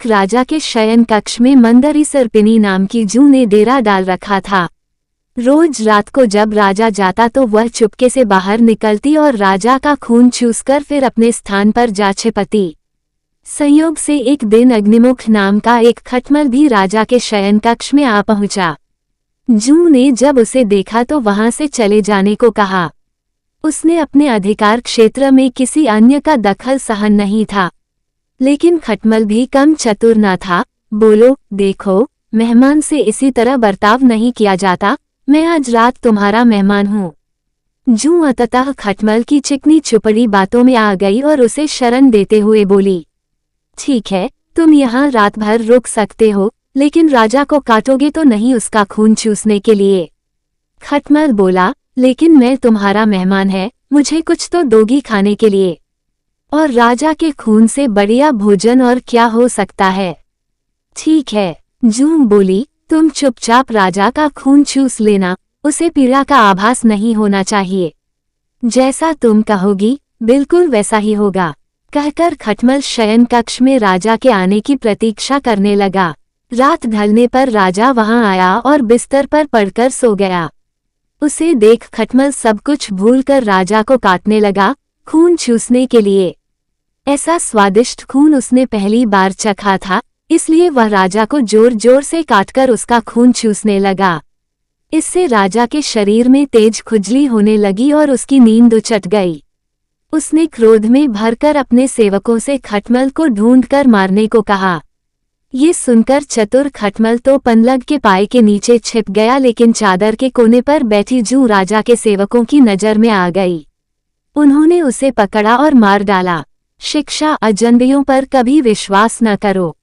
एक राजा के शयन कक्ष में मंदरी सर्पिनी नाम की जू ने डेरा डाल रखा था। रोज रात को जब राजा जाता तो वह चुपके से बाहर निकलती और राजा का खून चूसकर फिर अपने स्थान पर जा छिपती। संयोग से एक दिन अग्निमुख नाम का एक खटमल भी राजा के शयन कक्ष में आ पहुंचा। जू ने जब उसे देखा तो वहां से चले जाने को कहा। उसने अपने अधिकार क्षेत्र में किसी अन्य का दखल सहन नहीं था। लेकिन खटमल भी कम चतुर न था। बोलो, देखो, मेहमान से इसी तरह बर्ताव नहीं किया जाता। मैं आज रात तुम्हारा मेहमान हूँ। जू अंततः खटमल की चिकनी चुपड़ी बातों में आ गई और उसे शरण देते हुए बोली, ठीक है, तुम यहाँ रात भर रुक सकते हो, लेकिन राजा को काटोगे तो नहीं उसका खून चूसने के लिए। खटमल बोला, लेकिन मैं तुम्हारा मेहमान है, मुझे कुछ तो दोगी खाने के लिए। और राजा के खून से बढ़िया भोजन और क्या हो सकता है। ठीक है, जू बोली, तुम चुपचाप राजा का खून चूस लेना, उसे पीड़ा का आभास नहीं होना चाहिए। जैसा तुम कहोगी, बिल्कुल वैसा ही होगा। कहकर खटमल शयन कक्ष में राजा के आने की प्रतीक्षा करने लगा। रात ढलने पर राजा वहां आया और बिस्तर पर पड़कर सो गया। उसे देख खटमल सब कुछ भूलकर राजा को काटने लगा, खून चूसने के लिए। ऐसा स्वादिष्ट खून उसने पहली बार चखा था, इसलिए वह राजा को जोर जोर से काटकर उसका खून चूसने लगा। इससे राजा के शरीर में तेज खुजली होने लगी और उसकी नींद उचट गई। उसने क्रोध में भरकर अपने सेवकों से खटमल को ढूंढकर मारने को कहा। ये सुनकर चतुर खटमल तो पनलग के पाए के नीचे छिप गया, लेकिन चादर के कोने पर बैठी जू राजा के सेवकों की नजर में आ गई। उन्होंने उसे पकड़ा और मार डाला। शिक्षा, अजनबियों पर कभी विश्वास न करो।